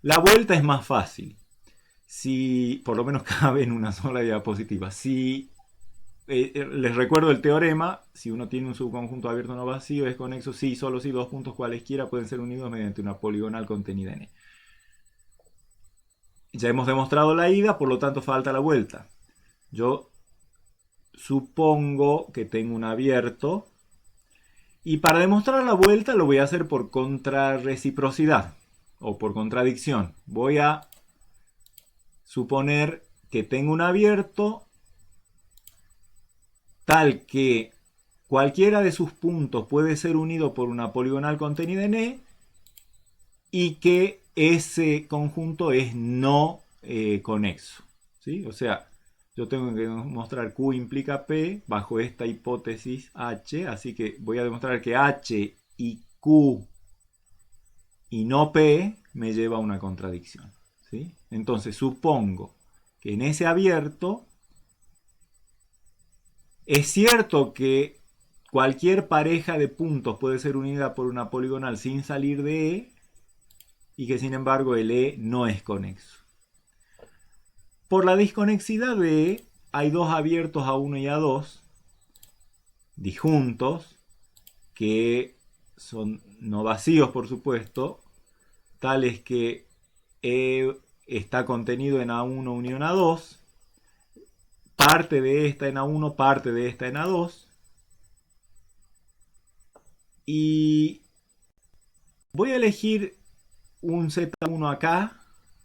La vuelta es más fácil. Si, por lo menos cabe en una sola diapositiva. Si les recuerdo el teorema, si uno tiene un subconjunto abierto no vacío, es conexo si, solo si dos puntos cualesquiera pueden ser unidos mediante una poligonal contenida en E. Ya hemos demostrado la ida, por lo tanto falta la vuelta. Yo supongo que tengo un abierto y para demostrar la vuelta lo voy a hacer por contrarreciprocidad o por contradicción. Voy a suponer que tengo un abierto tal que cualquiera de sus puntos puede ser unido por una poligonal contenida en E y que ese conjunto es no conexo. ¿Sí? O sea, yo tengo que demostrar Q implica P bajo esta hipótesis H, así que voy a demostrar que H y Q y no P me lleva a una contradicción. ¿Sí? Entonces supongo que en ese abierto es cierto que cualquier pareja de puntos puede ser unida por una poligonal sin salir de E y que sin embargo el E no es conexo. Por la disconexidad de E hay dos abiertos A1 y A2 disjuntos que son no vacíos, por supuesto, tales que E está contenido en A1 unión A2, parte de esta en A1, parte de esta en A2, y voy a elegir un Z1 acá,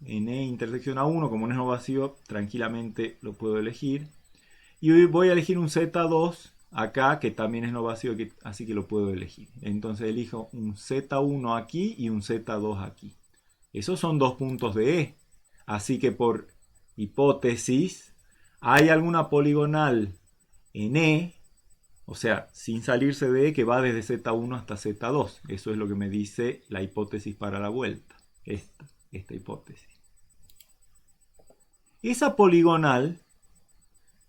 en E intersección A1, como no es no vacío, tranquilamente lo puedo elegir. Y hoy voy a elegir un Z2 acá, que también es no vacío, así que lo puedo elegir. Entonces elijo un Z1 aquí y un Z2 aquí. Esos son dos puntos de E. Así que por hipótesis, ¿hay alguna poligonal en E? O sea, sin salirse de E, que va desde Z1 hasta Z2. Eso es lo que me dice la hipótesis para la vuelta. Esta hipótesis. Esa poligonal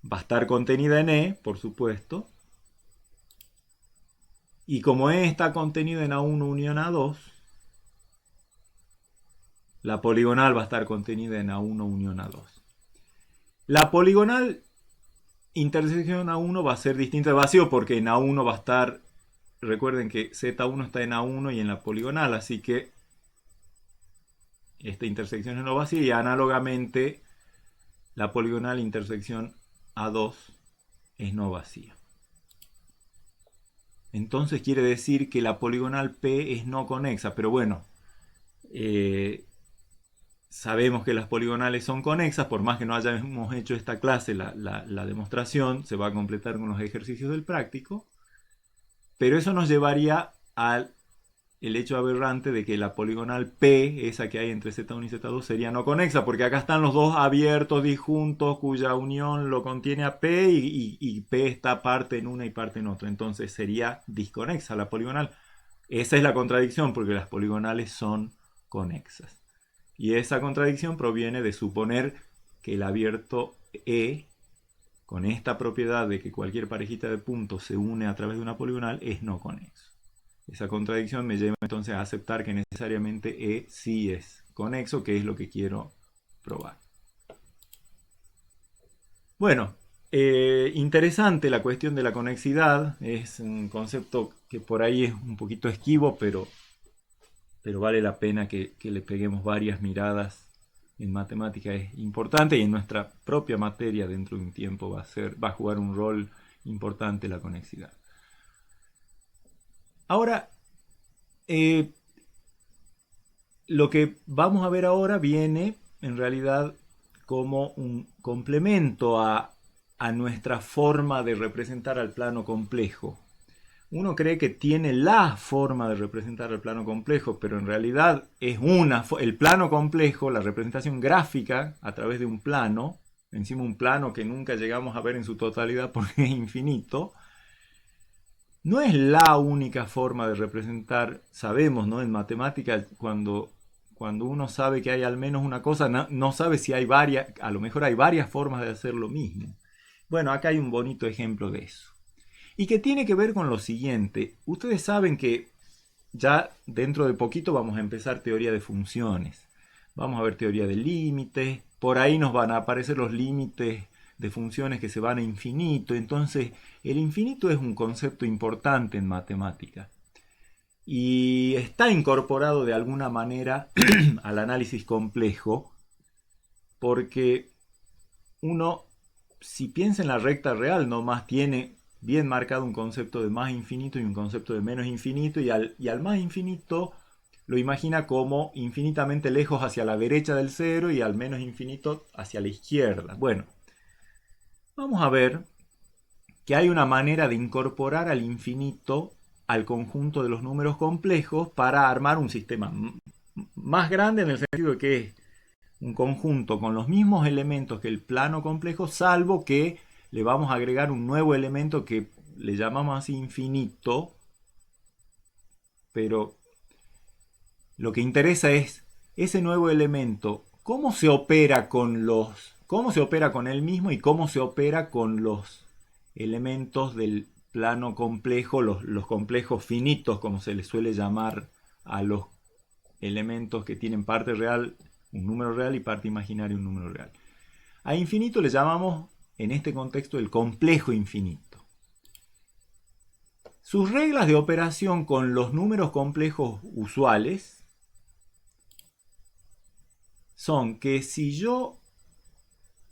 va a estar contenida en E, por supuesto. Y como E está contenido en A1 unión A2, la poligonal va a estar contenida en A1 unión A2. La poligonal intersección A1 va a ser distinta de vacío porque en A1 va a estar, recuerden que Z1 está en A1 y en la poligonal, así que esta intersección es no vacía y análogamente la poligonal intersección A2 es no vacía. Entonces quiere decir que la poligonal P es no conexa, pero bueno, sabemos que las poligonales son conexas, por más que no hayamos hecho esta clase, la demostración se va a completar con los ejercicios del práctico, pero eso nos llevaría al hecho aberrante de que la poligonal P, esa que hay entre Z1 y Z2, sería no conexa, porque acá están los dos abiertos disjuntos cuya unión lo contiene a P y P está parte en una y parte en otra, entonces sería disconexa la poligonal. Esa es la contradicción, porque las poligonales son conexas. Y esa contradicción proviene de suponer que el abierto E, con esta propiedad de que cualquier parejita de puntos se une a través de una poligonal, es no conexo. Esa contradicción me lleva entonces a aceptar que necesariamente E sí es conexo, que es lo que quiero probar. Bueno, interesante la cuestión de la conexidad. Es un concepto que por ahí es un poquito esquivo, pero vale la pena que le peguemos varias miradas. En matemática es importante y en nuestra propia materia dentro de un tiempo va a jugar un rol importante la conexidad. Ahora, lo que vamos a ver ahora viene en realidad como un complemento a nuestra forma de representar al plano complejo. Uno cree que tiene la forma de representar el plano complejo, pero en realidad es el plano complejo, la representación gráfica a través de un plano, encima un plano que nunca llegamos a ver en su totalidad porque es infinito, no es la única forma de representar. Sabemos, ¿no? En matemáticas, cuando uno sabe que hay al menos una cosa, no sabe si hay varias, a lo mejor hay varias formas de hacer lo mismo. Bueno, acá hay un bonito ejemplo de eso. Y que tiene que ver con lo siguiente. Ustedes saben que ya dentro de poquito vamos a empezar teoría de funciones. Vamos a ver teoría del límite. Por ahí nos van a aparecer los límites de funciones que se van a infinito. Entonces, el infinito es un concepto importante en matemática. Y está incorporado de alguna manera al análisis complejo, porque uno, si piensa en la recta real, nomás tiene bien marcado un concepto de más infinito y un concepto de menos infinito, y al más infinito lo imagina como infinitamente lejos hacia la derecha del cero y al menos infinito hacia la izquierda. Bueno, vamos a ver que hay una manera de incorporar al infinito al conjunto de los números complejos para armar un sistema más grande, en el sentido de que es un conjunto con los mismos elementos que el plano complejo, salvo que le vamos a agregar un nuevo elemento que le llamamos así infinito, pero lo que interesa es ese nuevo elemento, cómo se opera con él mismo y cómo se opera con los elementos del plano complejo, los complejos finitos, como se les suele llamar a los elementos que tienen parte real, un número real, y parte imaginaria, un número real. A infinito le llamamos en este contexto el complejo infinito. Sus reglas de operación con los números complejos usuales son que si yo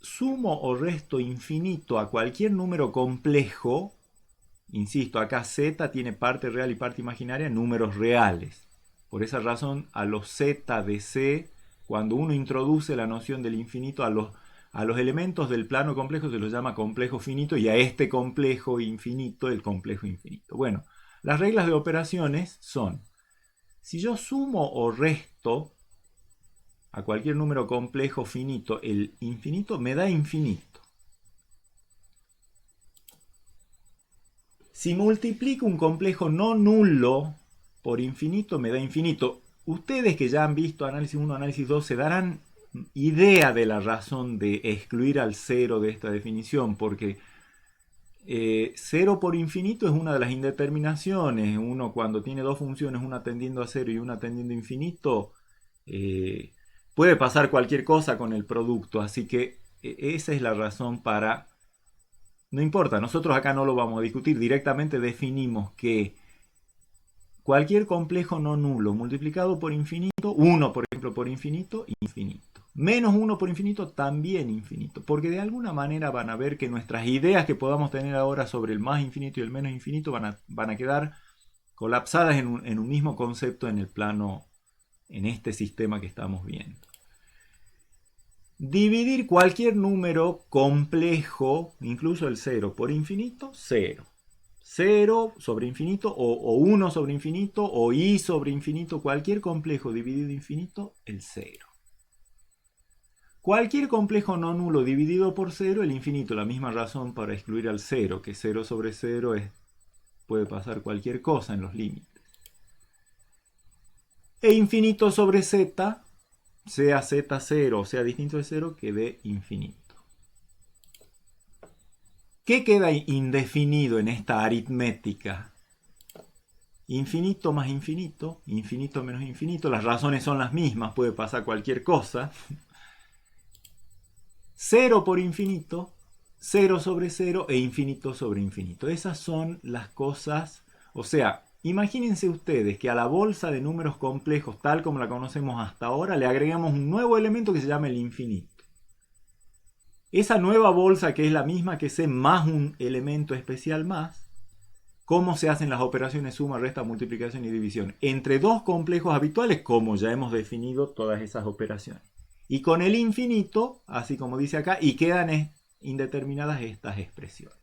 sumo o resto infinito a cualquier número complejo, insisto, acá z tiene parte real y parte imaginaria, números reales. Por esa razón, a los z de c, cuando uno introduce la noción del infinito a los elementos del plano complejo, se los llama complejo finito, y a este complejo infinito, el complejo infinito. Bueno, las reglas de operaciones son: si yo sumo o resto a cualquier número complejo finito, el infinito me da infinito. Si multiplico un complejo no nulo por infinito, me da infinito. Ustedes que ya han visto análisis 1, análisis 2, se darán idea de la razón de excluir al cero de esta definición, porque cero por infinito es una de las indeterminaciones. Uno, cuando tiene dos funciones, una tendiendo a cero y una tendiendo a infinito, puede pasar cualquier cosa con el producto, así que esa es la razón para... No importa, nosotros acá no lo vamos a discutir, directamente definimos que cualquier complejo no nulo multiplicado por infinito, 1 por ejemplo por infinito, infinito. Menos 1 por infinito, también infinito. Porque de alguna manera van a ver que nuestras ideas que podamos tener ahora sobre el más infinito y el menos infinito van a quedar colapsadas en un mismo concepto en el plano, en este sistema que estamos viendo. Dividir cualquier número complejo, incluso el 0, por infinito, 0. 0 sobre infinito, o 1 sobre infinito, o i sobre infinito, cualquier complejo dividido infinito, el 0. Cualquier complejo no nulo dividido por 0, el infinito. La misma razón para excluir al 0, que 0 sobre 0 puede pasar cualquier cosa en los límites. E infinito sobre z, sea z0 o sea distinto de 0, que dé infinito. ¿Qué queda indefinido en esta aritmética? Infinito más infinito, infinito menos infinito, las razones son las mismas, puede pasar cualquier cosa. 0 por infinito, 0 sobre 0 e infinito sobre infinito. Esas son las cosas, o sea, imagínense ustedes que a la bolsa de números complejos, tal como la conocemos hasta ahora, le agregamos un nuevo elemento que se llama el infinito. Esa nueva bolsa, que es la misma que C más un elemento especial más, ¿cómo se hacen las operaciones suma, resta, multiplicación y división? Entre dos complejos habituales, como ya hemos definido todas esas operaciones. Y con el infinito, así como dice acá, y quedan indeterminadas estas expresiones.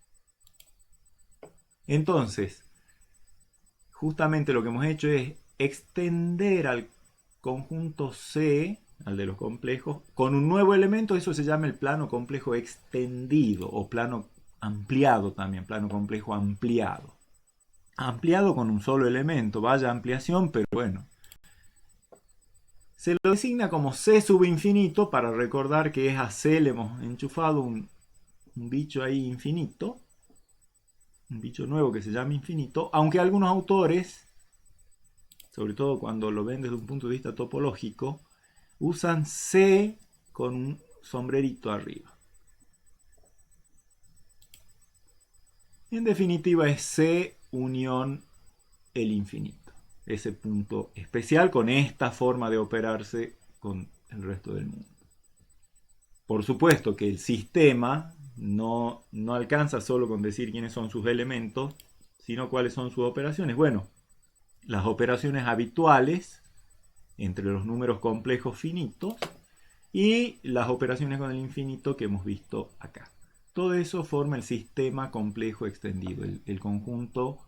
Entonces, justamente lo que hemos hecho es extender al conjunto C, al de los complejos, con un nuevo elemento. Eso se llama el plano complejo extendido, o plano ampliado también, plano complejo ampliado. Ampliado con un solo elemento, vaya ampliación, pero bueno. Se lo designa como C sub infinito para recordar que es a C le hemos enchufado un bicho ahí infinito, un bicho nuevo que se llama infinito, aunque algunos autores, sobre todo cuando lo ven desde un punto de vista topológico, usan C con un sombrerito arriba. En definitiva es C unión el infinito. Ese punto especial con esta forma de operarse con el resto del mundo. Por supuesto que el sistema no alcanza solo con decir quiénes son sus elementos, sino cuáles son sus operaciones. Bueno, las operaciones habituales entre los números complejos finitos y las operaciones con el infinito que hemos visto acá. Todo eso forma el sistema complejo extendido, el conjunto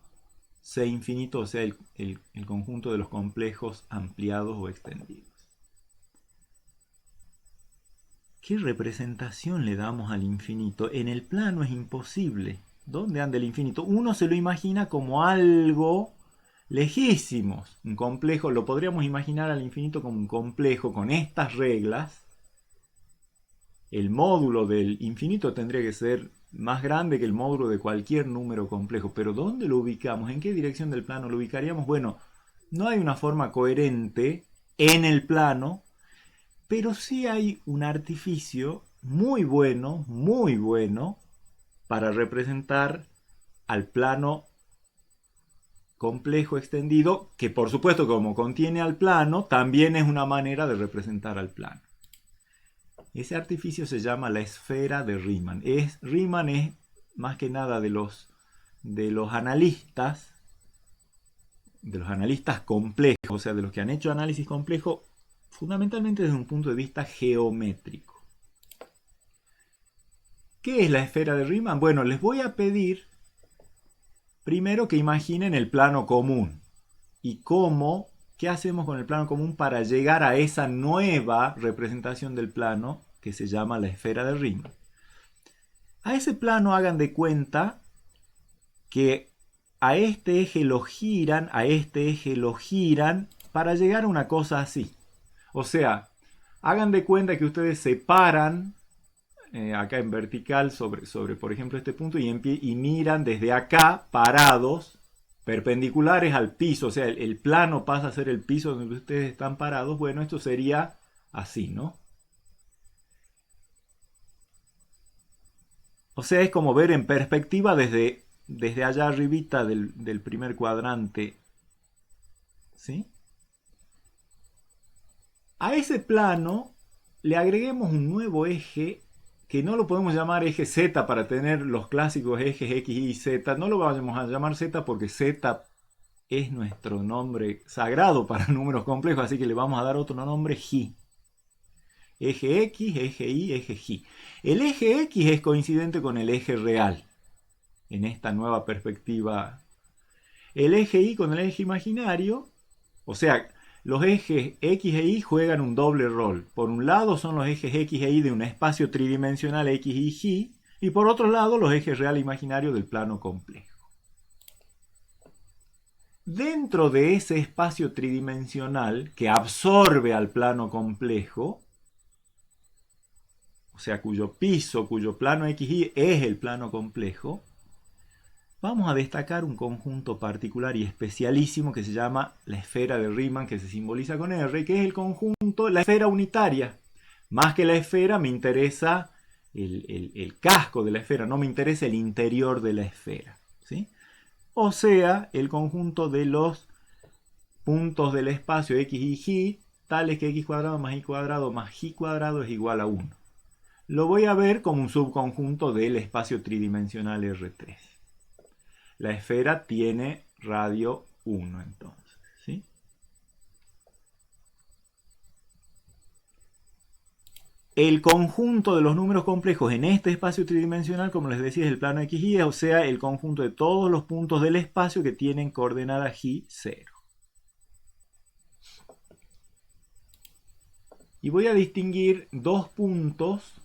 C infinito, o sea, el conjunto de los complejos ampliados o extendidos. ¿Qué representación le damos al infinito? En el plano es imposible. ¿Dónde anda el infinito? Uno se lo imagina como algo lejísimos. Un complejo, lo podríamos imaginar al infinito como un complejo con estas reglas. El módulo del infinito tendría que ser más grande que el módulo de cualquier número complejo. Pero ¿dónde lo ubicamos? ¿En qué dirección del plano lo ubicaríamos? Bueno, no hay una forma coherente en el plano, pero sí hay un artificio muy bueno, para representar al plano complejo extendido, que por supuesto como contiene al plano, también es una manera de representar al plano. Ese artificio se llama la esfera de Riemann. Riemann es más que nada de los analistas complejos, o sea, de los que han hecho análisis complejo, fundamentalmente desde un punto de vista geométrico. ¿Qué es la esfera de Riemann? Bueno, les voy a pedir primero que imaginen el plano común y qué hacemos con el plano común para llegar a esa nueva representación del plano que se llama la esfera de Riemann. A ese plano hagan de cuenta que a este eje lo giran, para llegar a una cosa así. O sea, hagan de cuenta que ustedes se paran acá en vertical sobre por ejemplo este punto y miran desde acá parados perpendiculares al piso, o sea, el plano pasa a ser el piso donde ustedes están parados. Bueno, esto sería así, ¿no? O sea, es como ver en perspectiva desde allá arribita del primer cuadrante, ¿sí? A ese plano le agreguemos un nuevo eje que no lo podemos llamar eje Z para tener los clásicos ejes X, Y, Z. No lo vamos a llamar Z porque Z es nuestro nombre sagrado para números complejos, así que le vamos a dar otro nombre, J. Eje X, eje Y, eje J. El eje X es coincidente con el eje real en esta nueva perspectiva. El eje Y con el eje imaginario, o sea, los ejes X e Y juegan un doble rol. Por un lado son los ejes X e Y de un espacio tridimensional X y Y, y por otro lado los ejes real e imaginario del plano complejo. Dentro de ese espacio tridimensional que absorbe al plano complejo, o sea, cuyo piso, cuyo plano XY es el plano complejo, vamos a destacar un conjunto particular y especialísimo que se llama la esfera de Riemann, que se simboliza con R, que es el conjunto, la esfera unitaria. Más que la esfera me interesa el casco de la esfera, no me interesa el interior de la esfera, ¿sí? O sea, el conjunto de los puntos del espacio X y Y, tales que X cuadrado más Y cuadrado más J cuadrado es igual a 1. Lo voy a ver como un subconjunto del espacio tridimensional R3. La esfera tiene radio 1 entonces, ¿sí? El conjunto de los números complejos en este espacio tridimensional, como les decía, es el plano XY, o sea, el conjunto de todos los puntos del espacio que tienen coordenada J0. Y voy a distinguir dos puntos.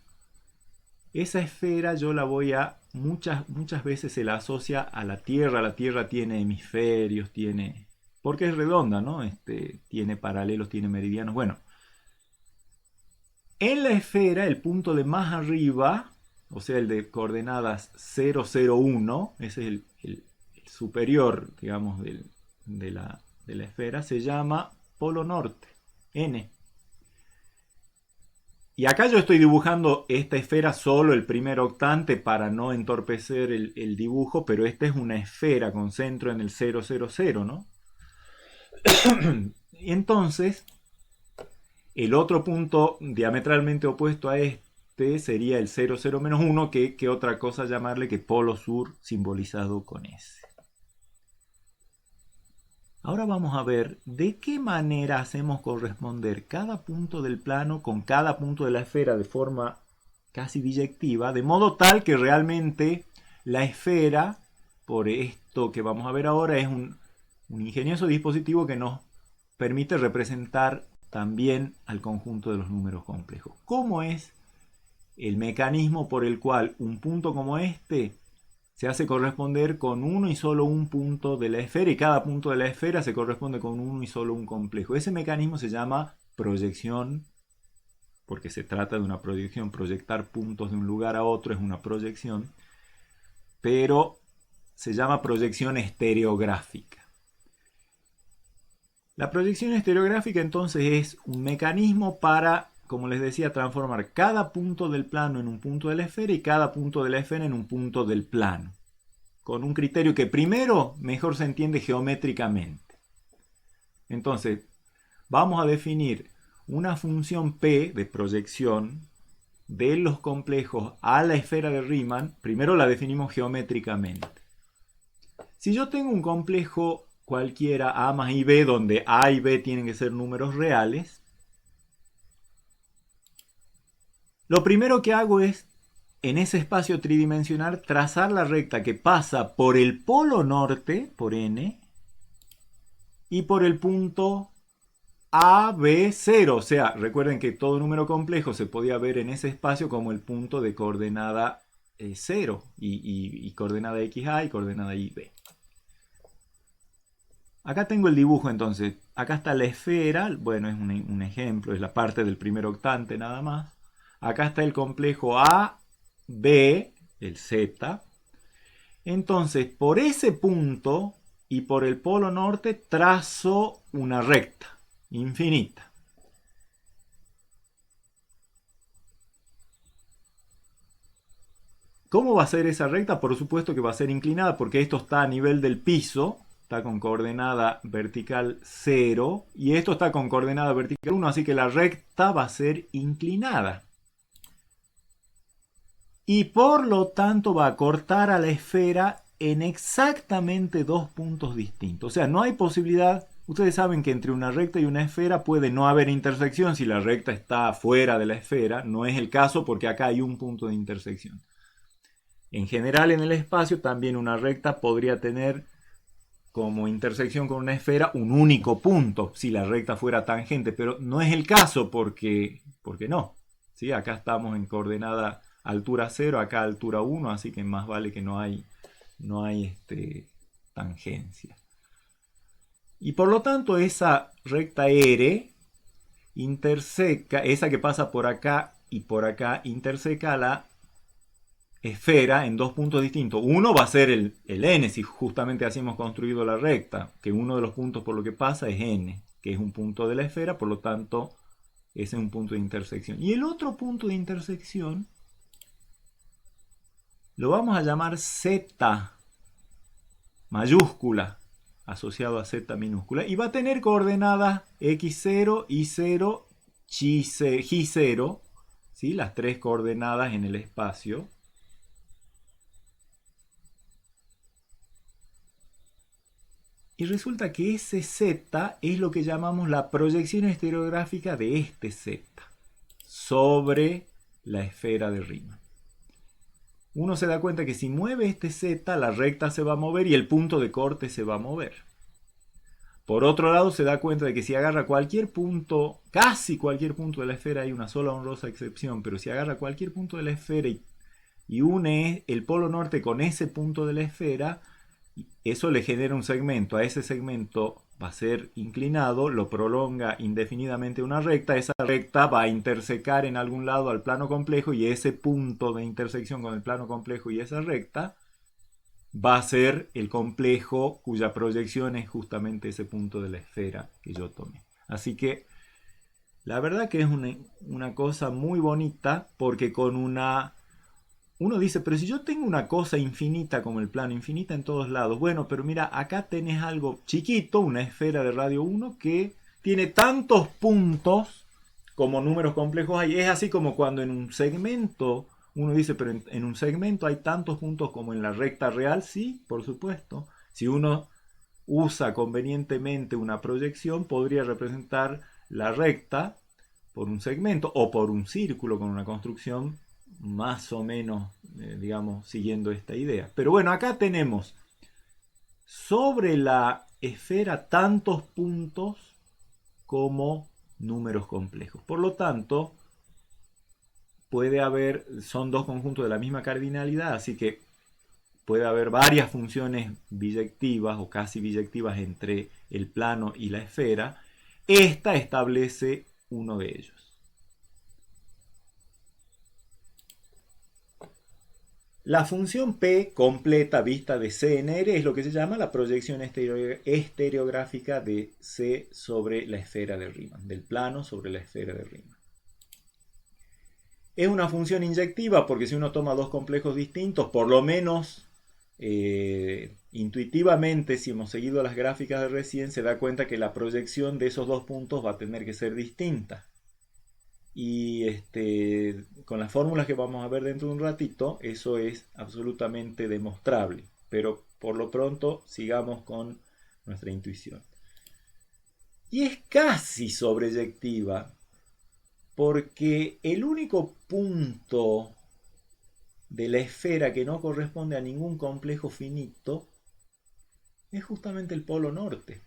Esa esfera yo la voy a, muchas veces se la asocia a la Tierra tiene hemisferios, porque es redonda, ¿no? Tiene paralelos, tiene meridianos, bueno. En la esfera, el punto de más arriba, o sea, el de coordenadas 0, 0, 1, ese es el superior, digamos, de la esfera, se llama polo norte, N. Y acá yo estoy dibujando esta esfera solo el primer octante para no entorpecer el dibujo, pero esta es una esfera con centro en el 0, 0, 0, ¿no? Y entonces, el otro punto diametralmente opuesto a este sería el 0, 0, menos 1, que otra cosa llamarle que polo sur simbolizado con S. Ahora vamos a ver de qué manera hacemos corresponder cada punto del plano con cada punto de la esfera de forma casi biyectiva, de modo tal que realmente la esfera, por esto que vamos a ver ahora, es un ingenioso dispositivo que nos permite representar también al conjunto de los números complejos. ¿Cómo es el mecanismo por el cual un punto como este se hace corresponder con uno y solo un punto de la esfera, y cada punto de la esfera se corresponde con uno y solo un complejo? Ese mecanismo se llama proyección, porque se trata de una proyección. Proyectar puntos de un lugar a otro es una proyección, pero se llama proyección estereográfica. La proyección estereográfica entonces es un mecanismo para, como les decía, transformar cada punto del plano en un punto de la esfera y cada punto de la esfera en un punto del plano, con un criterio que primero mejor se entiende geométricamente. Entonces, vamos a definir una función P de proyección de los complejos a la esfera de Riemann. Primero la definimos geométricamente. Si yo tengo un complejo cualquiera A más IB, donde A y B tienen que ser números reales, lo primero que hago es, en ese espacio tridimensional, trazar la recta que pasa por el polo norte, por N, y por el punto AB0. O sea, recuerden que todo número complejo se podía ver en ese espacio como el punto de coordenada 0 y coordenada XA y coordenada YB. Acá tengo el dibujo entonces. Acá está la esfera, bueno, es un ejemplo, es la parte del primer octante nada más. Acá está el complejo A, B, el Z. Entonces, por ese punto y por el polo norte trazo una recta infinita. ¿Cómo va a ser esa recta? Por supuesto que va a ser inclinada, porque esto está a nivel del piso, está con coordenada vertical 0, y esto está con coordenada vertical 1, así que la recta va a ser inclinada. Y por lo tanto va a cortar a la esfera en exactamente dos puntos distintos. O sea, no hay posibilidad. Ustedes saben que entre una recta y una esfera puede no haber intersección si la recta está fuera de la esfera. No es el caso porque acá hay un punto de intersección. En general, en el espacio también una recta podría tener como intersección con una esfera un único punto si la recta fuera tangente, pero no es el caso porque no. ¿Sí? Acá estamos en coordenada altura 0, acá altura 1, así que más vale que no hay tangencia. Y por lo tanto esa recta R interseca, esa que pasa por acá y por acá, interseca la esfera en dos puntos distintos. Uno va a ser el n, si justamente así hemos construido la recta, que uno de los puntos por lo que pasa es n, que es un punto de la esfera, por lo tanto ese es un punto de intersección. Y el otro punto de intersección lo vamos a llamar z mayúscula, asociado a z minúscula, y va a tener coordenadas x0, y0, y0, ¿sí? Las tres coordenadas en el espacio. Y resulta que ese z es lo que llamamos la proyección estereográfica de este z sobre la esfera de Riemann. Uno se da cuenta que si mueve este z, la recta se va a mover y el punto de corte se va a mover. Por otro lado, se da cuenta de que si agarra cualquier punto, casi cualquier punto de la esfera, hay una sola honrosa excepción, pero si agarra cualquier punto de la esfera y une el polo norte con ese punto de la esfera, eso le genera un segmento. A ese segmento va a ser inclinado, lo prolonga indefinidamente una recta. Esa recta va a intersecar en algún lado al plano complejo y ese punto de intersección con el plano complejo y esa recta va a ser el complejo cuya proyección es justamente ese punto de la esfera que yo tomé. Así que La verdad que es una cosa muy bonita porque con una... Uno dice, pero si yo tengo una cosa infinita como el plano, infinita en todos lados, bueno, pero mira, acá tenés algo chiquito, una esfera de radio 1 que tiene tantos puntos como números complejos hay. Es así como cuando en un segmento, uno dice, pero en un segmento hay tantos puntos como en la recta real, sí, por supuesto. Si uno usa convenientemente una proyección, podría representar la recta por un segmento o por un círculo con una construcción más o menos, digamos, siguiendo esta idea. Pero bueno, acá tenemos sobre la esfera tantos puntos como números complejos. Por lo tanto, puede haber, son dos conjuntos de la misma cardinalidad, así que puede haber varias funciones biyectivas o casi biyectivas entre el plano y la esfera. Esta establece uno de ellos. La función P completa vista de C en R es lo que se llama la proyección estereográfica de C sobre la esfera de Riemann, del plano sobre la esfera de Riemann. Es una función inyectiva porque si uno toma dos complejos distintos, por lo menos intuitivamente, si hemos seguido las gráficas de recién, se da cuenta que la proyección de esos dos puntos va a tener que ser distinta. Y con las fórmulas que vamos a ver dentro de un ratito, eso es absolutamente demostrable. Pero por lo pronto sigamos con nuestra intuición. Y es casi sobreyectiva, porque el único punto de la esfera que no corresponde a ningún complejo finito es justamente el polo norte.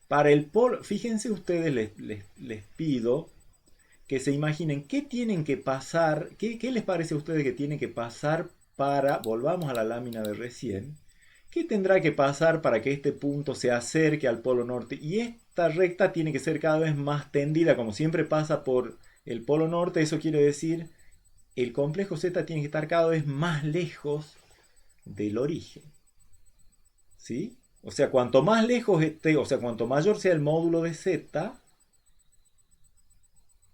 Para el polo, fíjense ustedes, les pido que se imaginen qué tienen que pasar, qué les parece a ustedes que tiene que pasar para, volvamos a la lámina de recién, qué tendrá que pasar para que este punto se acerque al polo norte. Y esta recta tiene que ser cada vez más tendida, como siempre pasa por el polo norte. Eso quiere decir el complejo Z tiene que estar cada vez más lejos del origen. ¿Sí? O sea, cuanto más lejos esté, o sea, cuanto mayor sea el módulo de Z,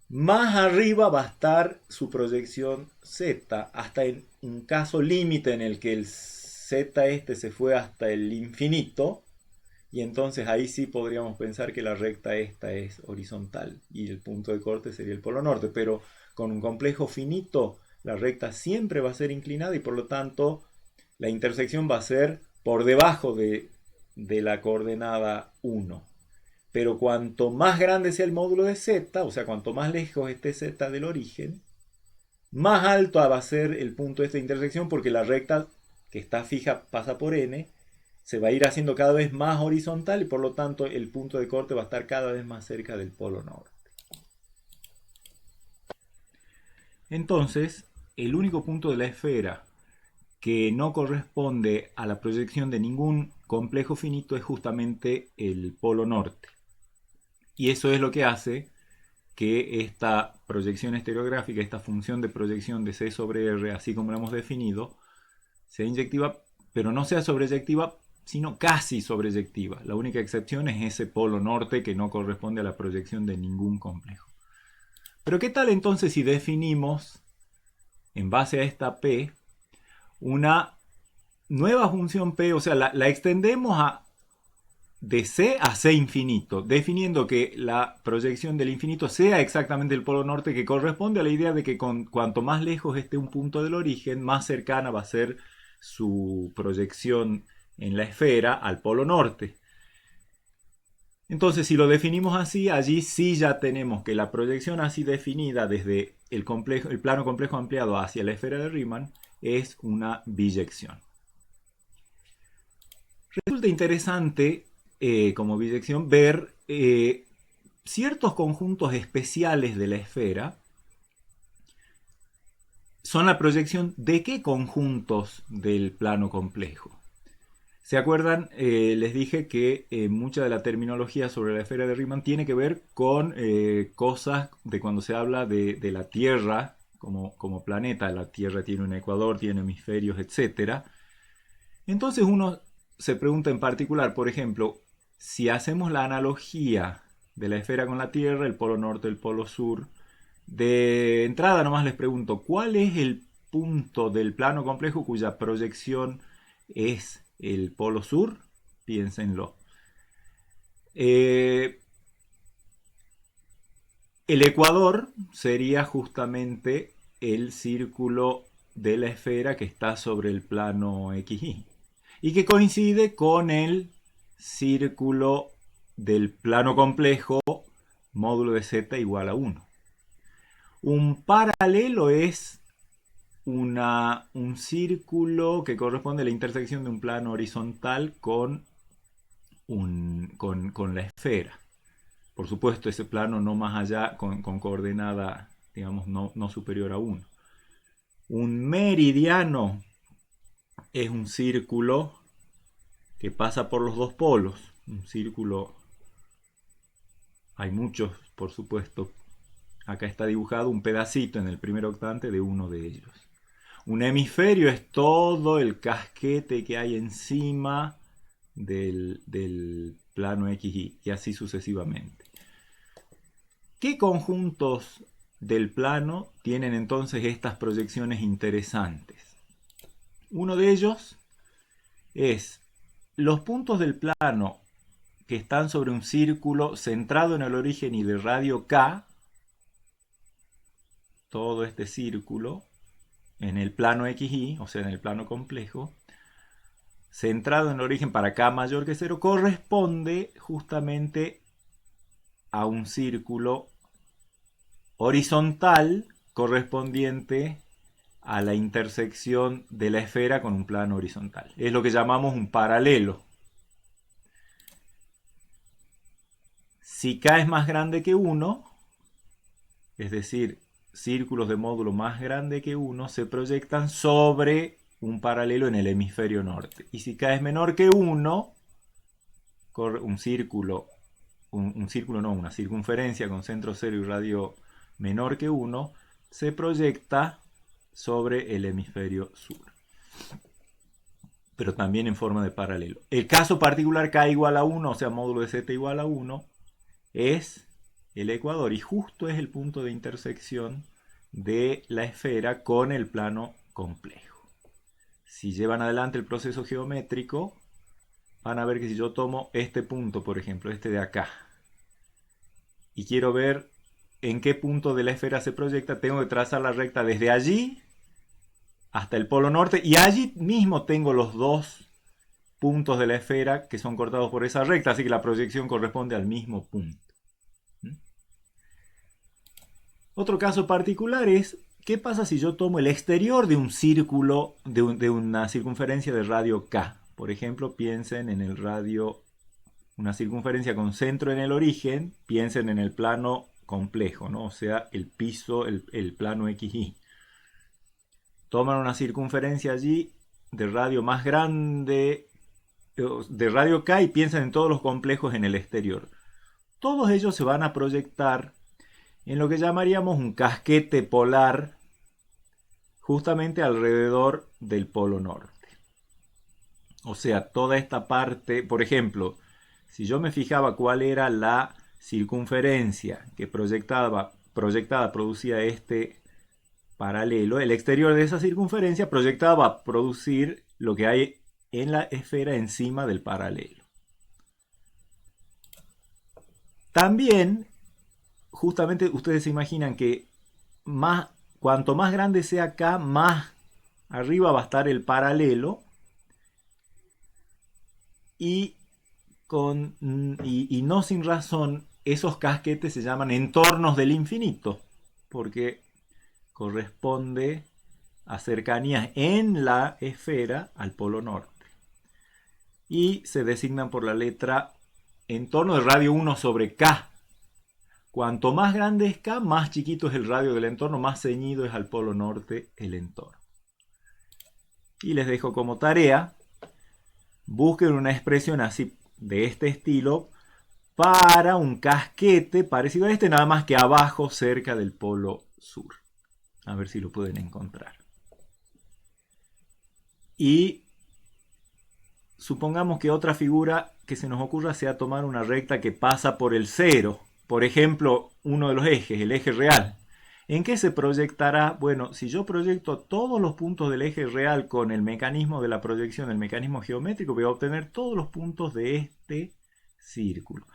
más arriba va a estar su proyección Z, hasta en un caso límite en el que el Z se fue hasta el infinito, y entonces ahí sí podríamos pensar que la recta esta es horizontal y el punto de corte sería el polo norte, pero con un complejo finito la recta siempre va a ser inclinada y por lo tanto la intersección va a ser por debajo de la coordenada 1. Pero cuanto más grande sea el módulo de Z, o sea, cuanto más lejos esté Z del origen, más alto va a ser el punto de esta intersección porque la recta que está fija pasa por N, se va a ir haciendo cada vez más horizontal y por lo tanto el punto de corte va a estar cada vez más cerca del polo norte. Entonces, el único punto de la esfera que no corresponde a la proyección de ningún complejo finito es justamente el polo norte. Y eso es lo que hace que esta proyección estereográfica, esta función de proyección de C sobre R, así como la hemos definido, sea inyectiva, pero no sea sobreyectiva, sino casi sobreyectiva. La única excepción es ese polo norte que no corresponde a la proyección de ningún complejo. Pero ¿qué tal entonces si definimos, en base a esta P, una nueva función P, o sea, la extendemos de C a C infinito, definiendo que la proyección del infinito sea exactamente el polo norte, que corresponde a la idea de que cuanto más lejos esté un punto del origen, más cercana va a ser su proyección en la esfera al polo norte. Entonces, si lo definimos así, allí sí ya tenemos que la proyección así definida desde el plano complejo ampliado hacia la esfera de Riemann es una biyección. Resulta interesante como biyección ver ciertos conjuntos especiales de la esfera. Son la proyección de qué conjuntos del plano complejo. ¿Se acuerdan? Les dije que mucha de la terminología sobre la esfera de Riemann tiene que ver con cosas de cuando se habla de la Tierra como planeta. La Tierra tiene un ecuador, tiene hemisferios, etc. Entonces uno se pregunta en particular, por ejemplo, si hacemos la analogía de la esfera con la Tierra, el polo norte, el polo sur. De entrada nomás les pregunto, ¿cuál es el punto del plano complejo cuya proyección es el polo sur? Piénsenlo. El ecuador sería justamente el círculo de la esfera que está sobre el plano XY y que coincide con el círculo del plano complejo módulo de z igual a 1. Un paralelo es un círculo que corresponde a la intersección de un plano horizontal con la esfera. Por supuesto, ese plano no más allá, con coordenada, digamos, no superior a 1. Un meridiano es un círculo que pasa por los dos polos. Un círculo, hay muchos, por supuesto. Acá está dibujado un pedacito en el primer octante de uno de ellos. Un hemisferio es todo el casquete que hay encima del plano XY y así sucesivamente. ¿Qué conjuntos del plano tienen entonces estas proyecciones interesantes? Uno de ellos es los puntos del plano que están sobre un círculo centrado en el origen y de radio K, todo este círculo en el plano XY, o sea en el plano complejo, centrado en el origen para K mayor que 0, corresponde justamente a un círculo horizontal correspondiente a la intersección de la esfera con un plano horizontal. Es lo que llamamos un paralelo. Si K es más grande que 1, es decir, círculos de módulo más grande que 1, se proyectan sobre un paralelo en el hemisferio norte. Y si K es menor que 1, una circunferencia con centro cero y radio menor que 1, se proyecta sobre el hemisferio sur. Pero también en forma de paralelo. El caso particular K igual a 1, o sea, módulo de z igual a 1, es el ecuador y justo es el punto de intersección de la esfera con el plano complejo. Si llevan adelante el proceso geométrico, van a ver que si yo tomo este punto, por ejemplo, este de acá, y quiero ver en qué punto de la esfera se proyecta, tengo que trazar la recta desde allí hasta el polo norte, y allí mismo tengo los dos puntos de la esfera que son cortados por esa recta, así que la proyección corresponde al mismo punto. Otro caso particular es, ¿qué pasa si yo tomo el exterior de un círculo, de una circunferencia de radio K? Por ejemplo, piensen en el radio, una circunferencia con centro en el origen, piensen en el plano complejo, ¿no? O sea, el piso, el plano XY. Toman una circunferencia allí de radio más grande, de radio K, y piensan en todos los complejos en el exterior. Todos ellos se van a proyectar en lo que llamaríamos un casquete polar justamente alrededor del polo norte. O sea, toda esta parte, por ejemplo, si yo me fijaba cuál era la circunferencia que proyectada producía este paralelo, el exterior de esa circunferencia proyectaba a producir lo que hay en la esfera encima del paralelo. También, justamente ustedes se imaginan que cuanto más grande sea K, más arriba va a estar el paralelo, y no sin razón esos casquetes se llaman entornos del infinito, porque corresponde a cercanías en la esfera al polo norte. Y se designan por la letra entorno de radio 1 sobre K. Cuanto más grande es K, más chiquito es el radio del entorno, más ceñido es al polo norte el entorno. Y les dejo como tarea, busquen una expresión así de este estilo para un casquete parecido a este, nada más que abajo cerca del polo sur. A ver si lo pueden encontrar. Y supongamos que otra figura que se nos ocurra sea tomar una recta que pasa por el cero. Por ejemplo, uno de los ejes, el eje real. ¿En qué se proyectará? Bueno, si yo proyecto todos los puntos del eje real con el mecanismo de la proyección, el mecanismo geométrico, voy a obtener todos los puntos de este círculo.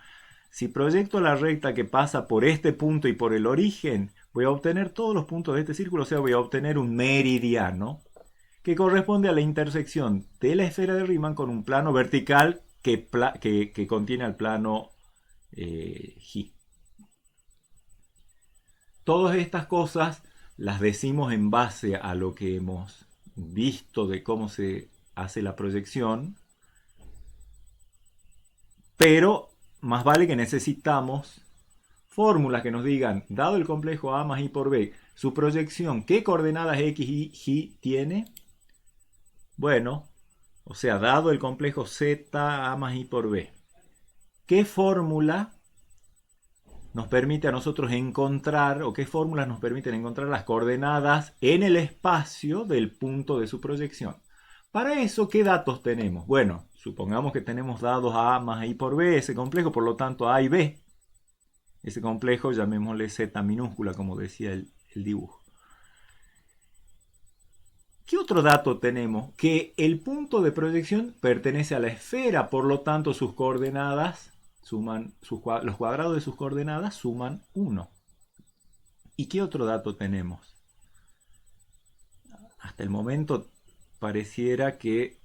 Si proyecto la recta que pasa por este punto y por el origen, voy a obtener todos los puntos de este círculo, o sea, voy a obtener un meridiano que corresponde a la intersección de la esfera de Riemann con un plano vertical que contiene al plano G. Todas estas cosas las decimos en base a lo que hemos visto de cómo se hace la proyección, pero más vale que necesitamos fórmulas que nos digan, dado el complejo A más I por B, su proyección, ¿qué coordenadas X y Y tiene? Bueno, o sea, dado el complejo Z A más I por B, ¿qué fórmula nos permite a nosotros encontrar, o qué fórmulas nos permiten encontrar las coordenadas en el espacio del punto de su proyección? Para eso, ¿qué datos tenemos? Bueno, supongamos que tenemos dados A más I por B, ese complejo, por lo tanto A y B. Ese complejo llamémosle Z minúscula, como decía el dibujo. ¿Qué otro dato tenemos? Que el punto de proyección pertenece a la esfera, por lo tanto sus coordenadas suman, los cuadrados de sus coordenadas suman 1. ¿Y qué otro dato tenemos? Hasta el momento pareciera que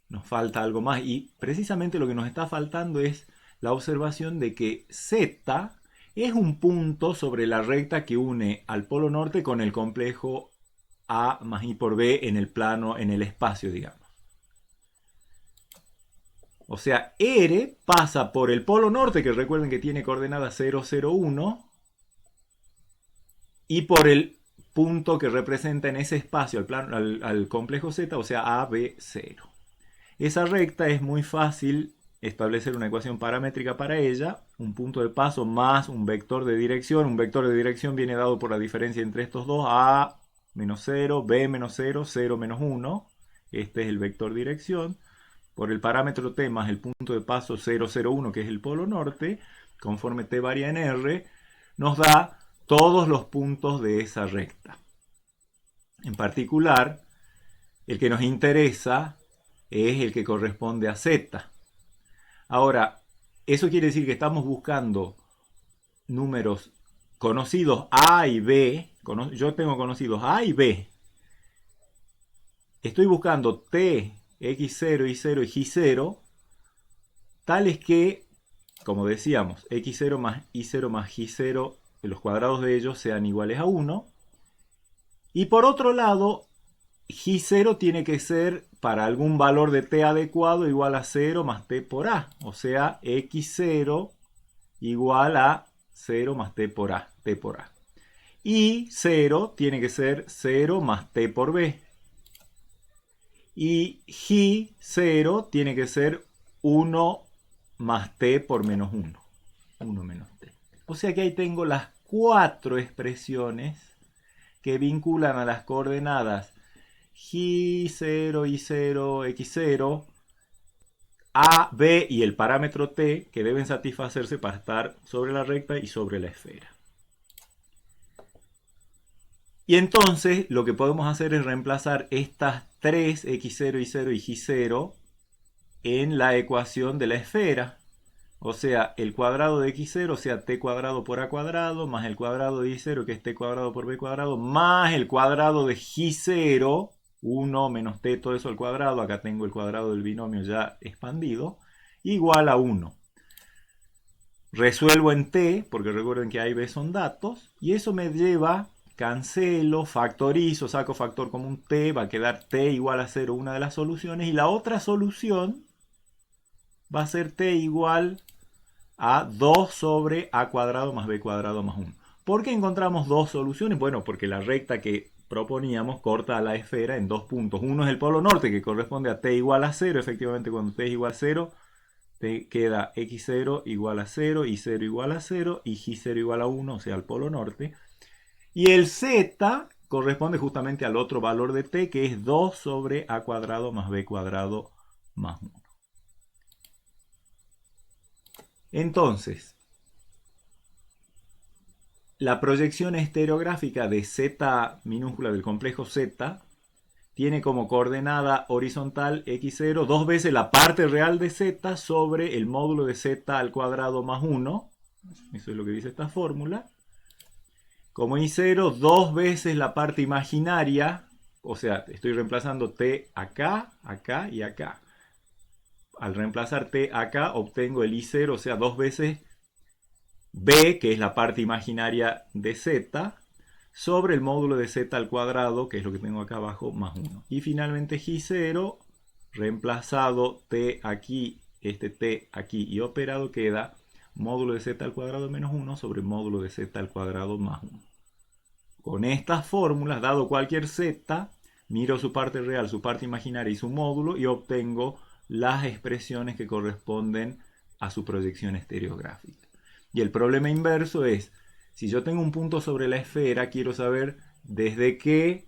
nos falta algo más, y precisamente lo que nos está faltando es la observación de que Z es un punto sobre la recta que une al polo norte con el complejo A más I por B en el plano, en el espacio, digamos. O sea, R pasa por el polo norte, que recuerden que tiene coordenada 0, 0, 1, y por el punto que representa en ese espacio al complejo Z, o sea, A, B, 0. Esa recta es muy fácil establecer una ecuación paramétrica para ella, un punto de paso más un vector de dirección. Un vector de dirección viene dado por la diferencia entre estos dos, A menos 0, B menos 0, 0 menos 1. Este es el vector dirección. Por el parámetro t más el punto de paso 0, 0, 1, que es el polo norte, conforme t varía en r, nos da todos los puntos de esa recta. En particular, el que nos interesa es el que corresponde a z. Ahora, eso quiere decir que estamos buscando números conocidos A y B. Yo tengo conocidos A y B. Estoy buscando T, X0, Y0 y J0, tales que, como decíamos, X0 más Y0 más J0, los cuadrados de ellos sean iguales a 1. Y por otro lado, J0 tiene que ser para algún valor de t adecuado igual a 0 más t por a. O sea, X0 igual a 0 más t por a. Y 0 tiene que ser 0 más t por b. Y J0 tiene que ser 1 más t por menos 1. 1 menos t. O sea que ahí tengo las 4 expresiones que vinculan a las coordenadas J0, Y0, X0, A, B y el parámetro t, que deben satisfacerse para estar sobre la recta y sobre la esfera. Y entonces lo que podemos hacer es reemplazar estas tres X0, Y0 y J0 en la ecuación de la esfera. O sea, el cuadrado de X0, o sea, t cuadrado por a cuadrado, más el cuadrado de Y0, que es t cuadrado por b cuadrado, más el cuadrado de J0, 1 menos t, todo eso al cuadrado, acá tengo el cuadrado del binomio ya expandido, igual a 1. Resuelvo en t, porque recuerden que a y b son datos, y eso me lleva, cancelo, factorizo, saco factor común t, va a quedar t igual a 0, una de las soluciones, y la otra solución va a ser t igual a 2 sobre a cuadrado más b cuadrado más 1. ¿Por qué encontramos dos soluciones? Bueno, porque la recta que proponíamos corta a la esfera en dos puntos. Uno es el polo norte, que corresponde a t igual a 0. Efectivamente, cuando t es igual a 0, te queda x0 igual a 0, y0 igual a 0, y j0 igual a 1, o sea, al polo norte. Y el z corresponde justamente al otro valor de t, que es 2 sobre a cuadrado más b cuadrado más 1. Entonces, la proyección estereográfica de Z minúscula del complejo Z tiene como coordenada horizontal x0 dos veces la parte real de z sobre el módulo de z al cuadrado más 1. Eso es lo que dice esta fórmula. Como i0, dos veces la parte imaginaria, o sea, estoy reemplazando t acá, acá y acá. Al reemplazar t acá, obtengo el i0, o sea, dos veces b, que es la parte imaginaria de z, sobre el módulo de z al cuadrado, que es lo que tengo acá abajo, más 1. Y finalmente J0, reemplazado t aquí, este t aquí y operado, queda módulo de z al cuadrado menos 1 sobre módulo de z al cuadrado más 1. Con estas fórmulas, dado cualquier z, miro su parte real, su parte imaginaria y su módulo y obtengo las expresiones que corresponden a su proyección estereográfica. Y el problema inverso es, si yo tengo un punto sobre la esfera, quiero saber desde qué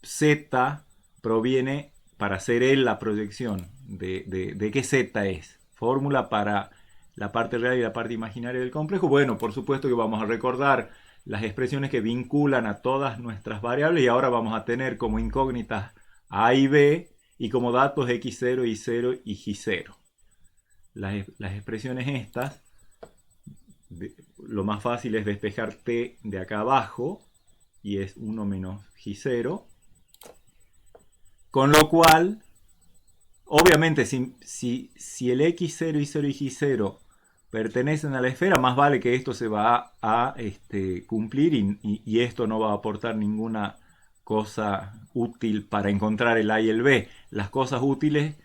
z proviene para hacer él la proyección, de qué z es. Fórmula para la parte real y la parte imaginaria del complejo. Bueno, por supuesto que vamos a recordar las expresiones que vinculan a todas nuestras variables y ahora vamos a tener como incógnitas a y b y como datos x0, y0 y j0. Las expresiones estas, lo más fácil es despejar t de acá abajo y es 1 menos j0. Con lo cual, obviamente, si el x0, y0 y j0 pertenecen a la esfera, más vale que esto se va a cumplir y esto no va a aportar ninguna cosa útil para encontrar el a y el b. Las cosas útiles,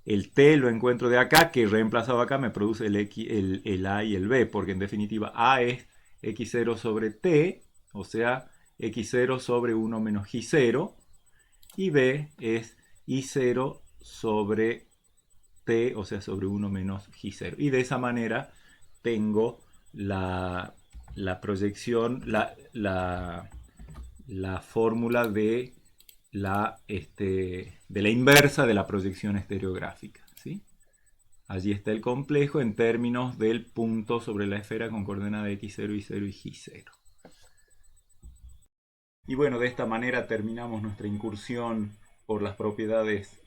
el t lo encuentro de acá, que reemplazado acá me produce el a y el b, porque en definitiva a es x0 sobre t, o sea, x0 sobre 1 menos j0, y b es i0 sobre t, o sea, sobre 1 menos j0. Y de esa manera tengo la proyección, la fórmula de la inversa de la proyección estereográfica, ¿sí? Allí está el complejo en términos del punto sobre la esfera con coordenada x0, y0 y j0. Y bueno, de esta manera terminamos nuestra incursión por las propiedades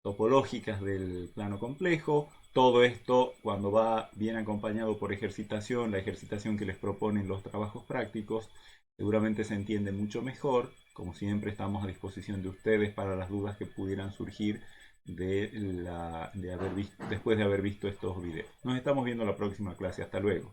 topológicas del plano complejo. Todo esto, cuando va bien acompañado por ejercitación, la ejercitación que les proponen los trabajos prácticos, seguramente se entiende mucho mejor. Como siempre, estamos a disposición de ustedes para las dudas que pudieran surgir después de haber visto estos videos. Nos estamos viendo en la próxima clase. Hasta luego.